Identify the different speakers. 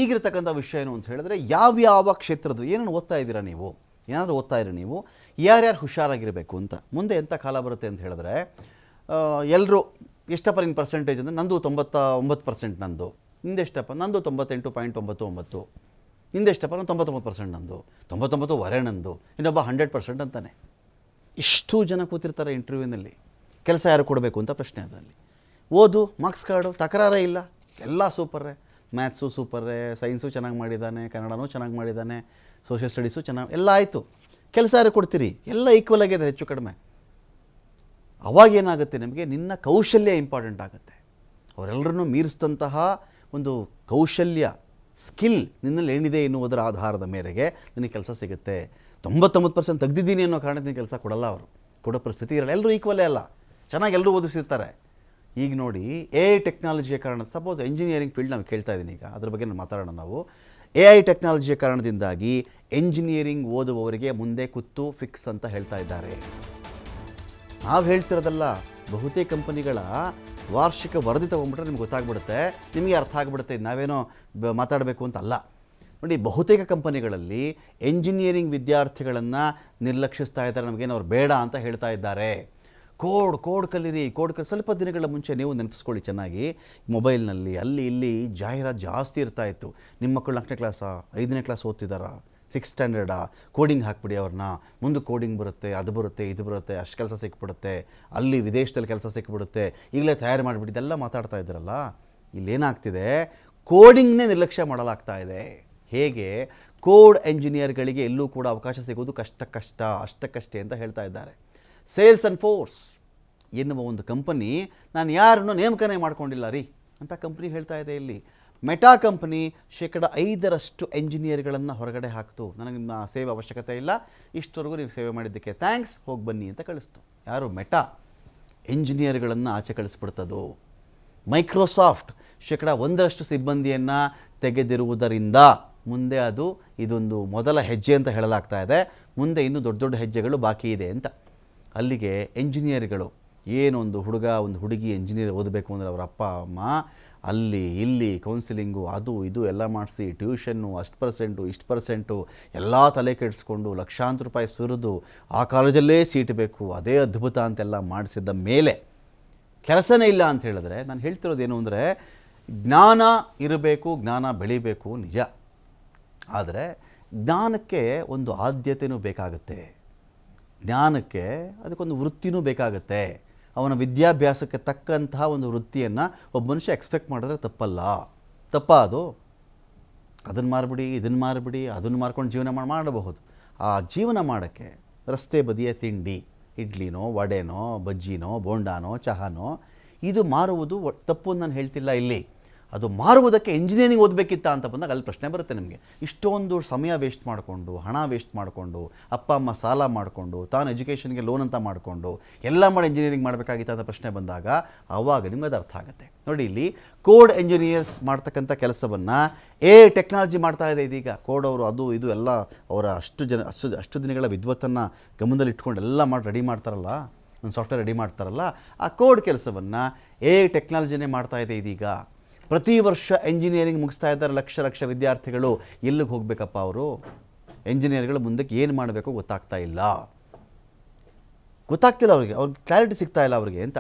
Speaker 1: ಈಗಿರತಕ್ಕಂಥ ವಿಷಯ ಏನು ಅಂತ ಹೇಳಿದ್ರೆ ಯಾವ ಕ್ಷೇತ್ರದ್ದು ಏನೇನು ಓದ್ತಾ ಇದ್ದೀರಾ ನೀವು, ಏನಾದರೂ ಓದ್ತಾ ಇದ್ದೀರಾ ನೀವು, ಯಾರ್ಯಾರು ಹುಷಾರಾಗಿರಬೇಕು ಅಂತ. ಮುಂದೆ ಎಂಥ ಕಾಲ ಬರುತ್ತೆ ಅಂತ ಹೇಳಿದ್ರೆ ಎಲ್ಲರೂ ಎಷ್ಟಪ್ಪ ನಿನ್ನ ಪರ್ಸೆಂಟೇಜ್ ಅಂದರೆ ನಂದು 99% ನಂದು, ನಿಂದೆಷ್ಟಪ್ಪ ನಂದು 98.99, ನಿಂದೆಷ್ಟಪ್ಪ ನಾನು 99% ನಂದು, 99 ನಂದು, ಇನ್ನೊಬ್ಬ 100% ಅಂತಾನೆ. ಇಷ್ಟು ಜನ ಕೂತಿರ್ತಾರೆ ಇಂಟರ್ವ್ಯೂನಲ್ಲಿ. ಕೆಲಸ ಯಾರು ಕೊಡಬೇಕು ಅಂತ ಪ್ರಶ್ನೆ. ಅದರಲ್ಲಿ ಓದು, ಮಾರ್ಕ್ಸ್ ಕಾರ್ಡು, ತಕರಾರೇ ಇಲ್ಲ, ಎಲ್ಲ ಸೂಪರ್ರೇ. ಮ್ಯಾಥ್ಸು ಸೂಪರ್ರೇ, ಸೈನ್ಸು ಚೆನ್ನಾಗಿ ಮಾಡಿದ್ದಾನೆ, ಕನ್ನಡನೂ ಚೆನ್ನಾಗಿ ಮಾಡಿದ್ದಾನೆ, ಸೋಷಿಯಲ್ ಸ್ಟಡೀಸು ಚೆನ್ನಾಗಿ, ಎಲ್ಲ ಆಯಿತು. ಕೆಲಸ ಯಾರು ಕೊಡ್ತೀರಿ? ಎಲ್ಲ ಈಕ್ವಲ್ ಆಗಿದೆ, ಹೆಚ್ಚು ಕಡಿಮೆ. ಅವಾಗೇನಾಗುತ್ತೆ, ನಿಮಗೆ ನಿನ್ನ ಕೌಶಲ್ಯ ಇಂಪಾರ್ಟೆಂಟ್ ಆಗುತ್ತೆ. ಅವರೆಲ್ಲರನ್ನೂ ಮೀರಿಸಿದಂತಹ ಒಂದು ಕೌಶಲ್ಯ, ಸ್ಕಿಲ್ ನಿನ್ನಲ್ಲಿ ಏನಿದೆ ಎನ್ನುವುದರ ಆಧಾರದ ಮೇರೆಗೆ ನಿನಗೆ ಕೆಲಸ ಸಿಗುತ್ತೆ. 99% ತೆಗೆದಿದ್ದೀನಿ ಅನ್ನೋ ಕಾರಣಕ್ಕೆ ನಿನಗೆ ಕೆಲಸ ಕೊಡಲ್ಲ, ಅವರು ಕೊಡೋ ಪರಿಸ್ಥಿತಿ ಇರಲ್ಲ. ಎಲ್ಲರೂ ಈಕ್ವಲ್ಲೇ ಅಲ್ಲ, ಚೆನ್ನಾಗಿ ಎಲ್ಲರೂ ಓದಿಸಿರ್ತಾರೆ. ಈಗ ನೋಡಿ, AI ಟೆಕ್ನಾಲಜಿಯ ಕಾರಣ, ಸಪೋಸ್ ಎಂಜಿನಿಯರಿಂಗ್ ಫೀಲ್ಡ್ ನಾವು ಕೇಳ್ತಾ ಇದ್ದೀನಿ, ಈಗ ಅದ್ರ ಬಗ್ಗೆ ಮಾತಾಡೋಣ ನಾವು. AI ಟೆಕ್ನಾಲಜಿಯ ಕಾರಣದಿಂದಾಗಿ ಎಂಜಿನಿಯರಿಂಗ್ ಓದುವವರಿಗೆ ಮುಂದೆ ಕುತ್ತು ಫಿಕ್ಸ್ ಅಂತ ಹೇಳ್ತಾ ಇದ್ದಾರೆ. ನಾವು ಹೇಳ್ತಿರೋದಲ್ಲ, ಬಹುತೇಕ ಕಂಪನಿಗಳ ವಾರ್ಷಿಕ ವರದಿ ತೊಗೊಂಡ್ಬಿಟ್ರೆ ನಿಮ್ಗೆ ಗೊತ್ತಾಗ್ಬಿಡುತ್ತೆ, ನಿಮಗೆ ಅರ್ಥ ಆಗಿಬಿಡುತ್ತೆ. ನಾವೇನೋ ಮಾತಾಡಬೇಕು ಅಂತ ಅಲ್ಲ. ನೋಡಿ, ಬಹುತೇಕ ಕಂಪನಿಗಳಲ್ಲಿ ಎಂಜಿನಿಯರಿಂಗ್ ವಿದ್ಯಾರ್ಥಿಗಳನ್ನು ನಿರ್ಲಕ್ಷಿಸ್ತಾ ಇದ್ದಾರೆ. ನಮಗೇನು ಅವ್ರು ಬೇಡ ಅಂತ ಹೇಳ್ತಾ ಇದ್ದಾರೆ. ಕೋಡ್ ಕಲೀರಿ, ಸ್ವಲ್ಪ ದಿನಗಳ ಮುಂಚೆ ನೀವು ನೆನಪಿಸ್ಕೊಳ್ಳಿ ಚೆನ್ನಾಗಿ, ಮೊಬೈಲ್ನಲ್ಲಿ ಅಲ್ಲಿ ಇಲ್ಲಿ ಜಾಹೀರಾತು ಜಾಸ್ತಿ ಇರ್ತಾಯಿತ್ತು. ನಿಮ್ಮ ಮಕ್ಕಳು 4ನೇ ಕ್ಲಾಸಾ, 5ನೇ ಕ್ಲಾಸ್ ಓದ್ತಿದ್ದಾರಾ, 6th ಸ್ಟ್ಯಾಂಡರ್ಡಾ, ಕೋಡಿಂಗ್ ಹಾಕ್ಬಿಡಿ ಅವ್ರನ್ನ, ಮುಂದೆ ಕೋಡಿಂಗ್ ಬರುತ್ತೆ, ಅದು ಬರುತ್ತೆ, ಇದು ಬರುತ್ತೆ, ಅಷ್ಟು ಕೆಲಸ ಸಿಕ್ಬಿಡುತ್ತೆ, ಅಲ್ಲಿ ವಿದೇಶದಲ್ಲಿ ಕೆಲಸ ಸಿಕ್ಬಿಡುತ್ತೆ, ಈಗಲೇ ತಯಾರು ಮಾಡಿಬಿಡಿ, ಇದೆಲ್ಲ ಮಾತಾಡ್ತಾ ಇದ್ದಾರಲ್ಲ. ಇಲ್ಲೇನಾಗ್ತಿದೆ, ಕೋಡಿಂಗ್ನೇ ನಿರ್ಲಕ್ಷ್ಯ ಮಾಡಲಾಗ್ತಾ ಇದೆ. ಹೇಗೆ ಕೋಡ್ ಎಂಜಿನಿಯರ್ಗಳಿಗೆ ಎಲ್ಲೂ ಕೂಡ ಅವಕಾಶ ಸಿಗೋದು ಅಷ್ಟಕ್ಕಷ್ಟೇ ಅಂತ ಹೇಳ್ತಾ ಇದ್ದಾರೆ. ಸೇಲ್ಸ್ ಆ್ಯಂಡ್ ಫೋರ್ಸ್ ಎನ್ನುವ ಒಂದು ಕಂಪನಿ, ನಾನು ಯಾರನ್ನೂ ನೇಮಕನೇ ಮಾಡ್ಕೊಂಡಿಲ್ಲ ರೀ ಅಂತ ಕಂಪ್ನಿ ಹೇಳ್ತಾ ಇದೆ. ಇಲ್ಲಿ ಮೆಟಾ ಕಂಪನಿ 5% ಎಂಜಿನಿಯರ್ಗಳನ್ನು ಹೊರಗಡೆ ಹಾಕ್ತು. ನನಗೆ ನಿಮ್ಮ ಸೇವೆ ಅವಶ್ಯಕತೆ ಇಲ್ಲ, ಇಷ್ಟವರೆಗೂ ನೀವು ಸೇವೆ ಮಾಡಿದ್ದಕ್ಕೆ ಥ್ಯಾಂಕ್ಸ್, ಹೋಗಿ ಬನ್ನಿ ಅಂತ ಕಳಿಸ್ತು. ಯಾರು? ಮೆಟಾ. ಎಂಜಿನಿಯರ್ಗಳನ್ನು ಆಚೆ ಕಳಿಸ್ಬಿಡ್ತದು. ಮೈಕ್ರೋಸಾಫ್ಟ್ 1% ಸಿಬ್ಬಂದಿಯನ್ನು ತೆಗೆದಿರುವುದರಿಂದ ಮುಂದೆ ಇದೊಂದು ಮೊದಲ ಹೆಜ್ಜೆ ಅಂತ ಹೇಳಲಾಗ್ತಾ ಇದೆ. ಮುಂದೆ ಇನ್ನೂ ದೊಡ್ಡ ಹೆಜ್ಜೆಗಳು ಬಾಕಿ ಇದೆ ಅಂತ. ಅಲ್ಲಿಗೆ ಎಂಜಿನಿಯರ್ಗಳು, ಏನೊಂದು ಒಂದು ಹುಡುಗಿ ಎಂಜಿನಿಯರ್ ಓದಬೇಕು ಅಂದರೆ ಅವರ ಅಪ್ಪ ಅಮ್ಮ ಅಲ್ಲಿ ಇಲ್ಲಿ ಕೌನ್ಸಿಲಿಂಗು ಅದು ಇದು ಎಲ್ಲ ಮಾಡಿಸಿ, ಟ್ಯೂಷನ್ನು ಇಷ್ಟು ಪರ್ಸೆಂಟು ಎಲ್ಲ ತಲೆ ಕೆಡಿಸ್ಕೊಂಡು ಲಕ್ಷಾಂತರ ರೂಪಾಯಿ ಸುರಿದು ಆ ಕಾಲೇಜಲ್ಲೇ ಸೀಟ್ ಬೇಕು, ಅದೇ ಅದ್ಭುತ ಅಂತೆಲ್ಲ ಮಾಡಿಸಿದ ಮೇಲೆ ಕೆಲಸನೇ ಇಲ್ಲ ಅಂತ ಹೇಳಿದ್ರೆ, ನಾನು ಹೇಳ್ತಿರೋದೇನು ಅಂದರೆ, ಜ್ಞಾನ ಇರಬೇಕು, ಜ್ಞಾನ ಬೆಳಿಬೇಕು ನಿಜ. ಆದರೆ ಜ್ಞಾನಕ್ಕೆ ಒಂದು ಆದ್ಯತೆಯೂ ಬೇಕಾಗುತ್ತೆ, ಜ್ಞಾನಕ್ಕೆ ಅದಕ್ಕೊಂದು ವೃತ್ತಿನೂ ಬೇಕಾಗುತ್ತೆ. ಅವನ ವಿದ್ಯಾಭ್ಯಾಸಕ್ಕೆ ತಕ್ಕಂತಹ ಒಂದು ವೃತ್ತಿಯನ್ನು ಒಬ್ಬ ಮನುಷ್ಯ ಎಕ್ಸ್ಪೆಕ್ಟ್ ಮಾಡಿದ್ರೆ ತಪ್ಪ ಅದು. ಅದನ್ನು ಮಾರ್ಬಿಡಿ, ಇದನ್ನು ಮಾರ್ಬಿಡಿ, ಅದನ್ನು ಮಾರ್ಕೊಂಡು ಜೀವನ ಮಾಡಬಹುದು. ಆ ಜೀವನ ಮಾಡೋಕ್ಕೆ ರಸ್ತೆ ಬದಿಯ ತಿಂಡಿ, ಇಡ್ಲಿನೋ, ವಡೆನೋ, ಬಜ್ಜಿನೋ, ಬೋಂಡಾನೋ, ಚಹಾನೋ, ಇದು ಮಾರುವುದು ತಪ್ಪು ಅಂತ ನಾನು ಹೇಳ್ತಿಲ್ಲ. ಇಲ್ಲಿ ಅದು ಮಾರುವುದಕ್ಕೆ ಇಂಜಿನಿಯರಿಂಗ್ ಓದಬೇಕಿತ್ತ ಅಂತ ಬಂದಾಗ ಅಲ್ಲಿ ಪ್ರಶ್ನೆ ಬರುತ್ತೆ ನಿಮಗೆ. ಇಷ್ಟೊಂದು ಸಮಯ ವೇಸ್ಟ್ ಮಾಡಿಕೊಂಡು, ಹಣ ವೇಸ್ಟ್ ಮಾಡಿಕೊಂಡು, ಅಪ್ಪ ಅಮ್ಮ ಸಾಲ ಮಾಡಿಕೊಂಡು, ತಾನು ಎಜುಕೇಷನ್ಗೆ ಲೋನ್ ಅಂತ ಮಾಡಿಕೊಂಡು ಎಲ್ಲ ಮಾಡಿ ಇಂಜಿನಿಯರಿಂಗ್ ಮಾಡಬೇಕಾಗಿತ್ತ ಅಂತ ಪ್ರಶ್ನೆ ಬಂದಾಗ ಆವಾಗ ನಿಮ್ಗೆ ಅದು ಅರ್ಥ ಆಗುತ್ತೆ. ನೋಡಿ, ಇಲ್ಲಿ ಕೋಡ್ ಎಂಜಿನಿಯರ್ಸ್ ಮಾಡ್ತಕ್ಕಂಥ ಕೆಲಸವನ್ನು AI ಟೆಕ್ನಾಲಜಿ ಮಾಡ್ತಾ ಇದೆ ಇದೀಗ. ಕೋಡ್ ಅವರು ಅದು ಇದು ಎಲ್ಲ ಅವರ ಅಷ್ಟು ದಿನಗಳ ವಿದ್ವತ್ತನ್ನು ಗಮನದಲ್ಲಿ ಇಟ್ಕೊಂಡು ಎಲ್ಲ ಮಾಡಿ ರೆಡಿ ಮಾಡ್ತಾರಲ್ಲ, ಒಂದು ಸಾಫ್ಟ್ವೇರ್ ರೆಡಿ ಮಾಡ್ತಾರಲ್ಲ, ಆ ಕೋಡ್ ಕೆಲಸವನ್ನು AI ಟೆಕ್ನಾಲಜಿನೇ ಮಾಡ್ತಾ ಇದೆ ಇದೀಗ. ಪ್ರತಿ ವರ್ಷ ಎಂಜಿನಿಯರಿಂಗ್ ಮುಗಿಸ್ತಾ ಇದ್ದಾರೆ ಲಕ್ಷ ವಿದ್ಯಾರ್ಥಿಗಳು. ಎಲ್ಲಿಗೆ ಹೋಗಬೇಕಪ್ಪ ಅವರು? ಎಂಜಿನಿಯರ್ಗಳು ಮುಂದಕ್ಕೆ ಏನು ಮಾಡಬೇಕು ಗೊತ್ತಾಗ್ತಿಲ್ಲ ಅವ್ರಿಗೆ ಕ್ಲಾರಿಟಿ ಸಿಗ್ತಾ ಇಲ್ಲ ಅವ್ರಿಗೆ ಅಂತ.